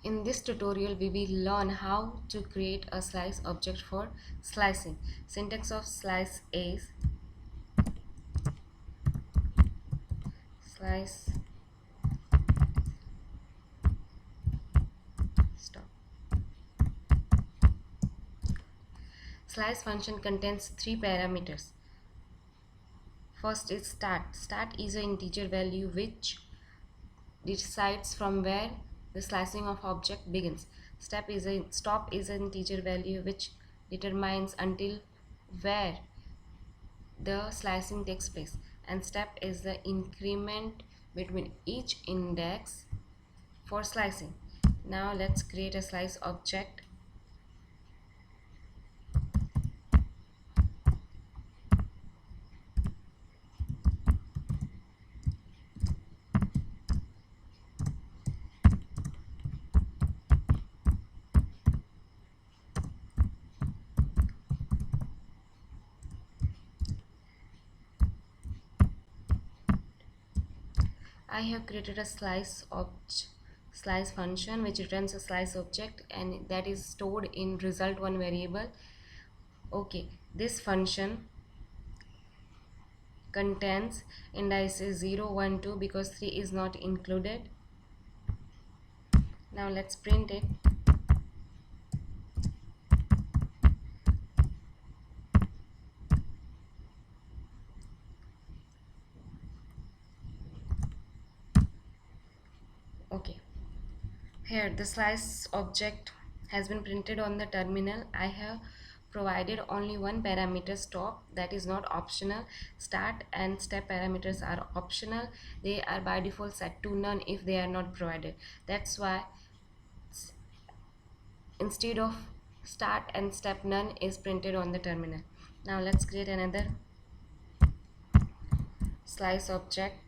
In this tutorial, we will learn how to create a slice object for slicing. Syntax of slice is slice stop. Slice function contains three parameters. First is start. Start is an integer value which decides from where the slicing of object begins. Stop is an integer value which determines until where the slicing takes place, and step is the increment between each index for slicing. Now let's create a slice object. I have created a slice function which returns a slice object, and that is stored in result1 variable. Okay, this function contains indices 0 1 2 because 3 is not included. Now let's print it. Okay, here the slice object has been printed on the terminal. I have provided only one parameter, stop, that is not optional. Start and step parameters are optional. They are by default set to none if they are not provided. That's why instead of start and step, none is printed on the terminal. Now let's create another slice object.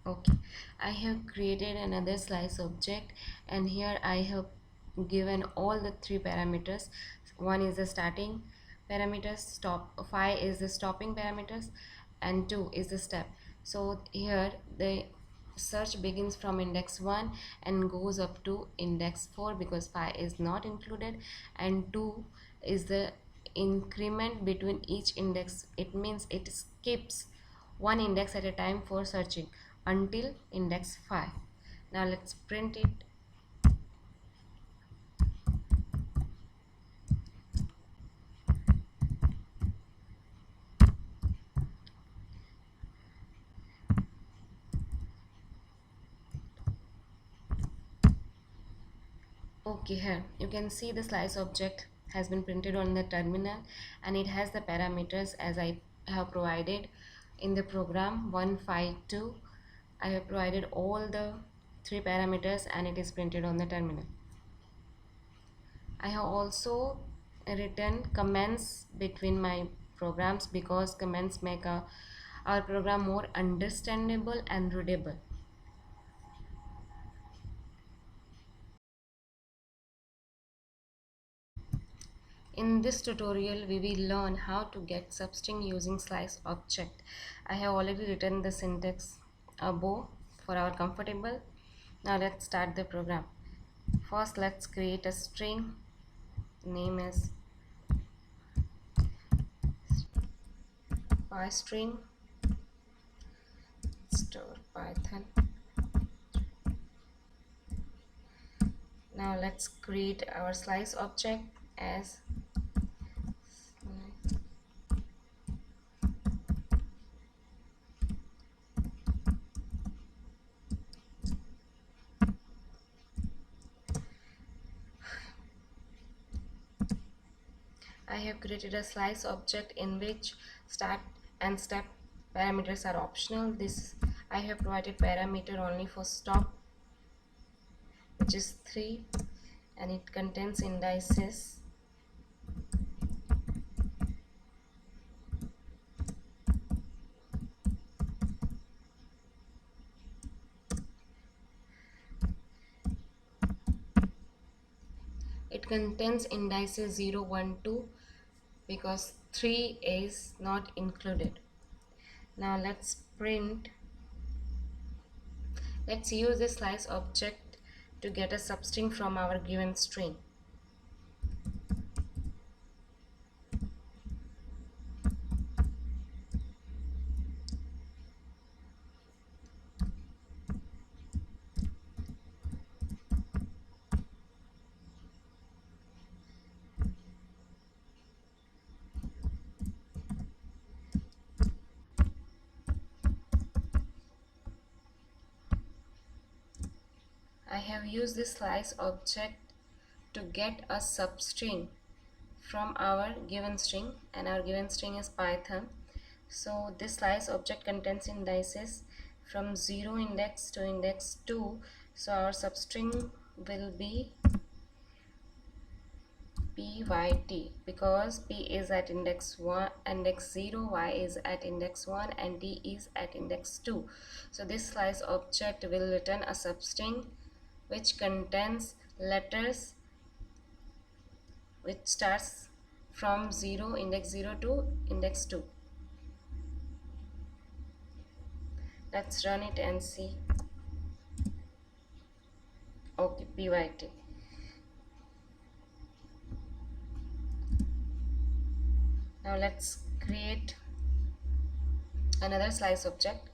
Okay, I have created another slice object, and here I have given all the three parameters. One is the starting parameters, stop 5 is the stopping parameters, and 2 is the step. So here the search begins from index 1 and goes up to index 4 because 5 is not included, and 2 is the increment between each index. It means it skips one index at a time for searching until index 5. Now let's print it. Okay, here you can see the slice object has been printed on the terminal, and it has the parameters as I have provided in the program 152. I have provided all the three parameters and it is printed on the terminal. I have also written comments between my programs because comments make our program more understandable and readable. In this tutorial, we will learn how to get substring using slice object. I have already written the syntax above for our comfortable. Now let's start the program. First, let's create a string. Name is string store python. Now let's create our slice object as I have created a slice object in which start and step parameters are optional. This I have provided parameter only for stop, which which is 3, and it contains indices. It contains indices 0, 1, 2 because 3 is not included. Now let's print. Let's use the slice object to get a substring from our given string. I have used this slice object to get a substring from our given string, and our given string is Python. So this slice object contains indices from 0 index to index 2. So our substring will be pyt, because p is at index 1, index 0, y is at index 1, and d is at index 2. So this slice object will return a substring which contains letters which starts from 0, index 0 to index 2. Let's run it and see. Okay, pyt. Now let's create another slice object.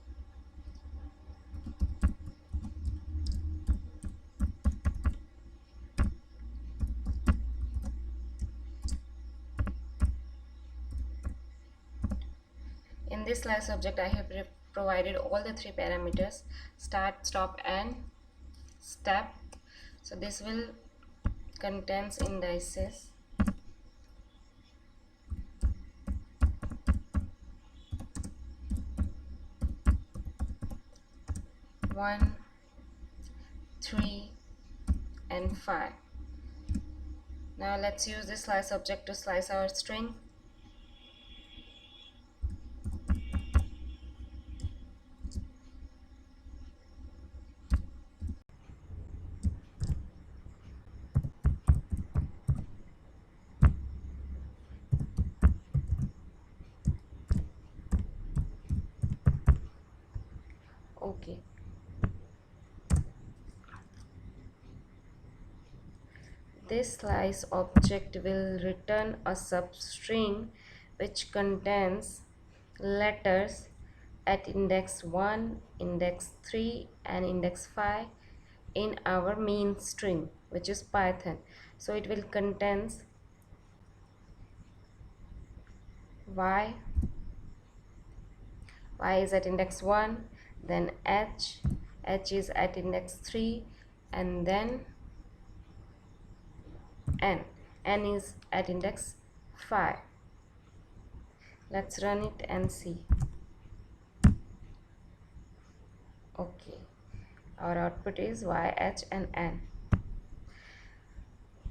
In this slice object, I have provided all the 3 parameters: start, stop, and step. So this will contains indices. One, 3, and 5. Now let's use this slice object to slice our string. Okay. This slice object will return a substring which contains letters at index 1, index 3, and index 5 in our main string, which is Python. So it will contains y, y is at index 1, then h is at index 3, and then n is at index 5. Let's run it and see. Okay, our output is y, h, and n.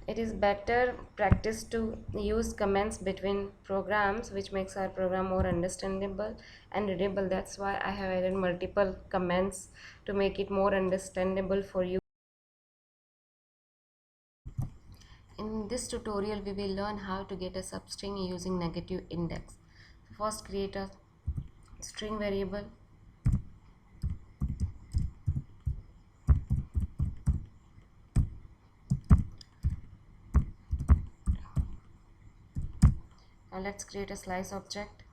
It is better practice to use comments between programs, which makes our program more understandable and readable. That's why I have added multiple comments to make it more understandable for you. In this tutorial, we will learn how to get a substring using negative index. First, create a string variable. Now let's create a slice object.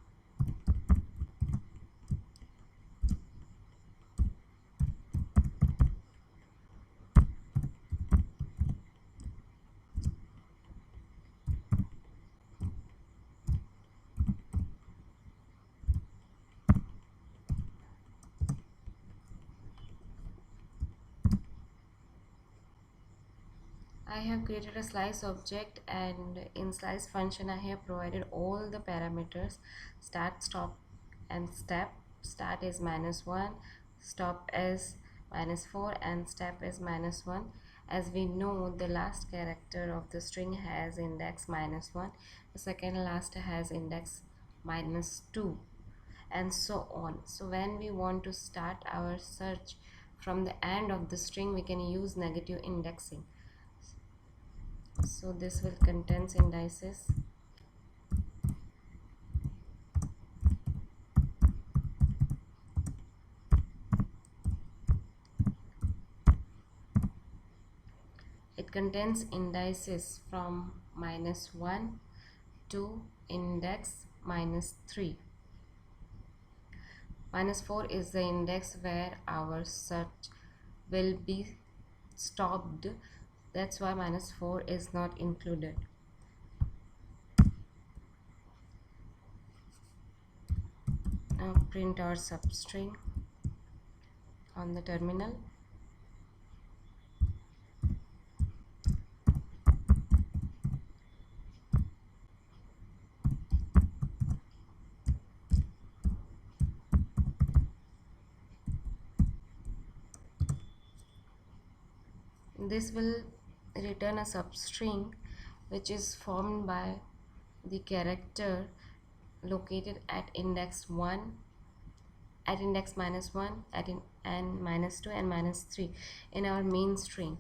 I have created a slice object, and in slice function I have provided all the parameters: start, stop, and step. Start is -1, stop is -4, and step is -1. As we know, the last character of the string has index -1, the second last has index -2, and so on. So when we want to start our search from the end of the string, we can use negative indexing. So this will contains indices. It contains indices from -1 to index -3. -4 is the index where our search will be stopped. That's why -4 is not included. Now print our substring on the terminal. This will return a substring which is formed by the character located at index 1, at index -1, and -2 and -3 in our main string.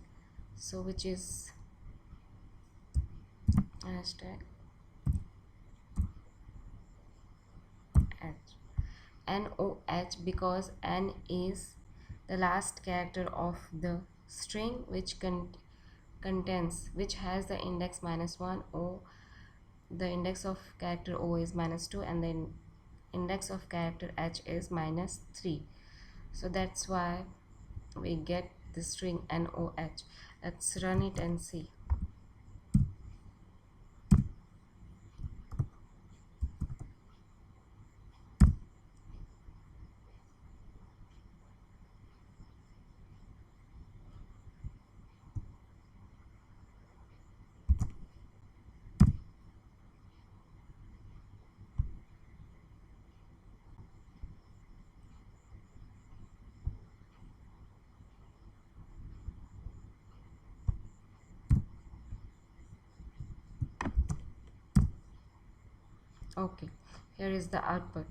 So which is hashtag h, NOH, because N is the last character of the string which which has the index -1. O, the index of character O is -2, and the index of character H is -3. So that's why we get the string NOH. Let's run it and see. Okay, here is the output.